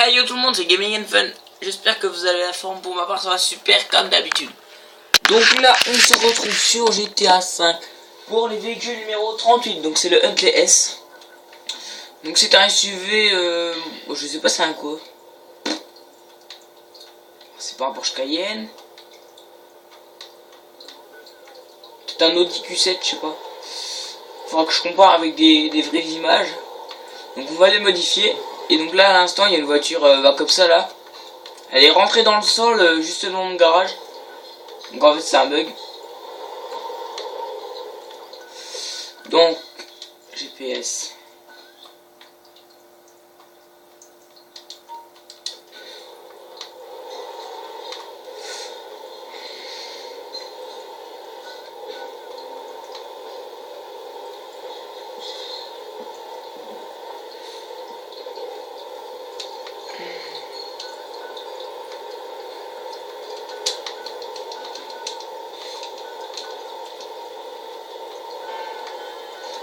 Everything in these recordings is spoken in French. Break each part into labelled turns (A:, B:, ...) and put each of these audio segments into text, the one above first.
A: Hey yo tout le monde, c'est Gaming and Fun. J'espère que vous allez la forme. Pour ma part, ça va super comme d'habitude. Donc là, on se retrouve sur GTA 5 pour les véhicules numéro 38. Donc c'est le Huntley S. Donc c'est un SUV, je sais pas c'est un quoi. C'est pas un Porsche Cayenne. C'est un Audi Q7, je sais pas. Faudra que je compare avec des vraies images. Donc on va les modifier. Et donc là à l'instant il y a une voiture comme ça là. Elle est rentrée dans le sol juste devant mon garage. Donc en fait c'est un bug. Donc GPS.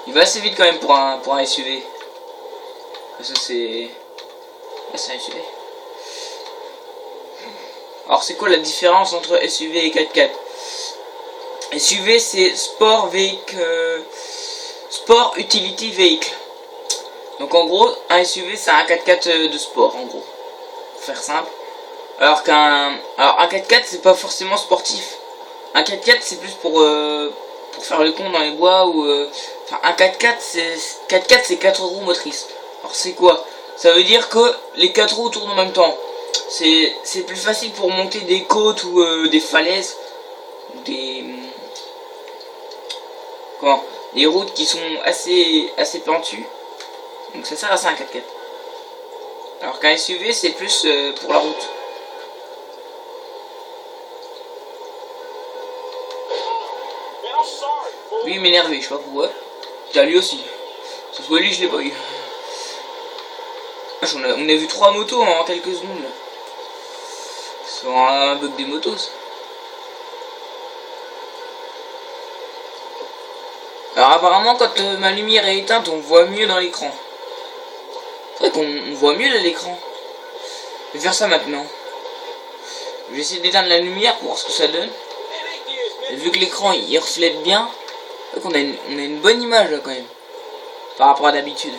A: Il va assez vite quand même pour un SUV. Ça c'est... c'est un SUV. Alors c'est quoi la différence entre SUV et 4x4? SUV c'est Sport Utility Vehicle. Donc en gros un SUV c'est un 4x4 de sport en gros. Pour faire simple. Alors un 4x4 c'est pas forcément sportif. Un 4x4 c'est plus pour faire le con dans les bois ou enfin un 4x4 c'est 4 roues motrices. Alors c'est quoi? Ça veut dire que les 4 roues tournent en même temps. C'est plus facile pour monter des côtes ou des falaises, des routes qui sont assez pentues. Donc ça sert à ça un 4x4. Alors qu'un SUV c'est plus pour la route. Lui il m'énervait, je sais pas pourquoi. Putain lui aussi. Ça se voit lui je l'ai pas eu. On a vu 3 motos en quelques secondes. C'est un bug des motos ça. Alors apparemment quand ma lumière est éteinte on voit mieux dans l'écran. C'est vrai qu'on voit mieux à l'écran. Je vais faire ça maintenant. Je vais essayer d'éteindre la lumière pour voir ce que ça donne. Et vu que l'écran il reflète bien, on a une bonne image là quand même. Par rapport à d'habitude.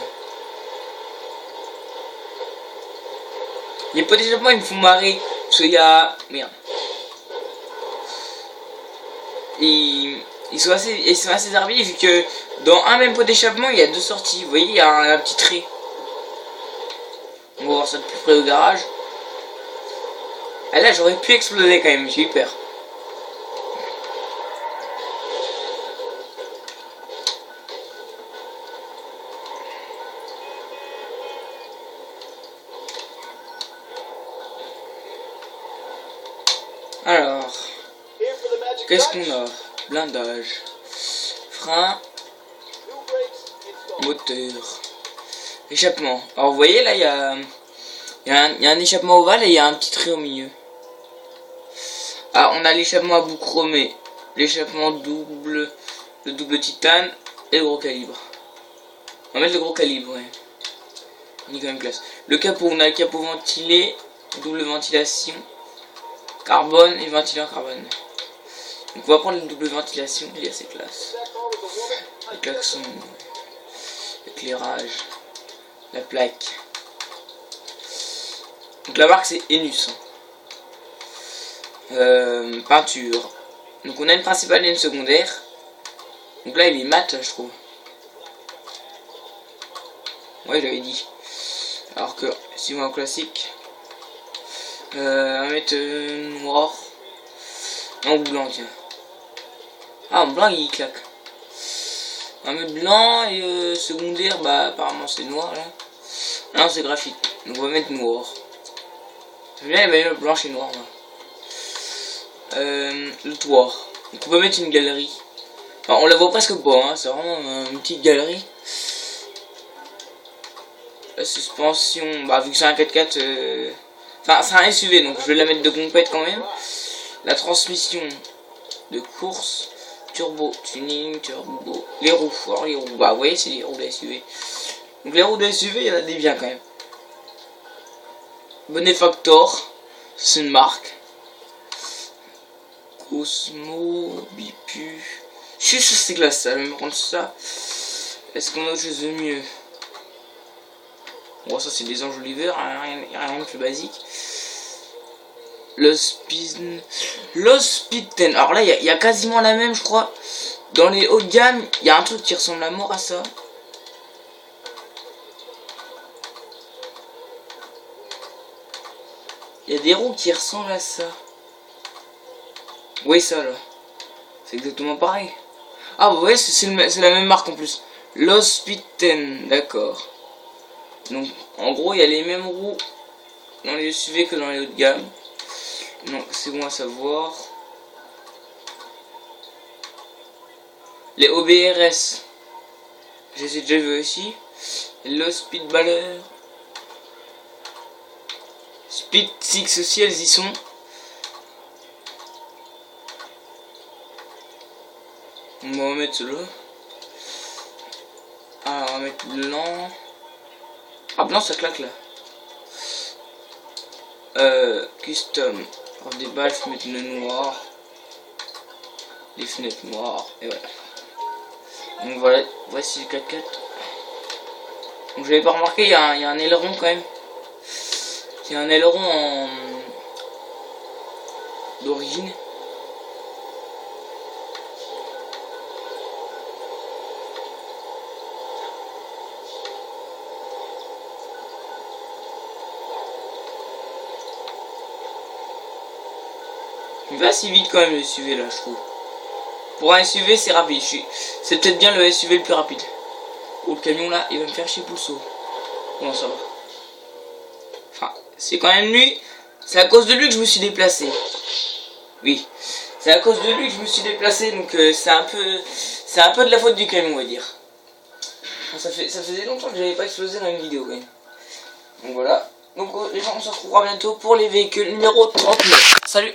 A: Les pots d'échappement ils me font marrer. Parce qu'il y a... Merde. Ils sont assez arbitres vu que dans un même pot d'échappement il y a 2 sorties. Vous voyez il y a un petit trait. On va voir ça de plus près au garage. Ah là j'aurais pu exploser quand même, j'ai eu peur. Alors, qu'est-ce qu'on a? Blindage, frein, moteur, échappement. Alors vous voyez là il y a un échappement ovale et il y a un petit trait au milieu. Ah on a l'échappement à bout chromé, l'échappement double, le double titane et le gros calibre. On va mettre le gros calibre, ouais. On est quand même classe. Le capot, on a le capot ventilé, double ventilation, carbone et ventilé en carbone. Donc on va prendre le double ventilation, il est assez classe. Le klaxon, l'éclairage, la plaque. Donc la marque c'est Enus. Peinture. Donc on a une principale et une secondaire. Donc là il est mat je trouve. Ouais j'avais dit. Alors que si on va en classique. On va mettre noir. Non blanc tiens. Ah en blanc il claque. On va mettre blanc et secondaire bah apparemment c'est noir là. Non c'est graphite. Donc on va mettre noir. J'aime bien les bagnoles blanches et noires là. Le toit. Donc on peut mettre une galerie. Enfin, on la voit presque pas, hein. C'est vraiment une petite galerie. La suspension, bah vu que c'est un 4x4, enfin c'est un SUV donc je vais la mettre de compète quand même. La transmission de course, turbo, tuning, turbo, les roues. Alors les roues, bah vous voyez c'est les roues de SUV. Donc les roues de SUV il y en a des biens quand même. Benefactor, c'est une marque. Cosmo, Bipu. Je suis sur ces classes, ça, je vais me prendre ça. Est-ce qu'on a autre chose de mieux? Bon, ça c'est des enjoliveurs, rien de plus basique. Lost Speed 10. Alors là, il y a quasiment la même, je crois. Dans les hauts de gamme, il y a un truc qui ressemble à mort à ça. Il y a des roues qui ressemblent à ça. Oui, ça là. C'est exactement pareil. Ah, vous voyez, c'est la même marque en plus. Lost Speed 10, d'accord. Donc, en gros, il y a les mêmes roues dans les SUV que dans les hauts de gamme. Donc, c'est bon à savoir. Les OBRS, je les ai déjà vus aussi. Lost Speed Baller. Speed 6 aussi, elles y sont. On va mettre cela. Ah, on va mettre blanc. Ah, blanc, ça claque là. Custom. Alors, des balles, je vais mettre le noir. Les fenêtres noires. Et voilà. Donc voilà, voici le 4x4. Donc je l'avais pas remarqué, il y a un aileron quand même. Il y a un aileron en d'origine. Il va si vite quand même le SUV là, je trouve. Pour un SUV c'est rapide, c'est peut-être bien le SUV le plus rapide. Ou le camion là, il va me faire chier pour le saut. Bon, ça va. Enfin, c'est quand même lui. C'est à cause de lui que je me suis déplacé. Oui, c'est à cause de lui que je me suis déplacé, donc c'est un peu de la faute du camion, on va dire. Ça faisait longtemps que j'avais pas explosé dans une vidéo quand même. Donc voilà. Donc les gens, on se retrouvera bientôt pour les véhicules numéro 39. Salut!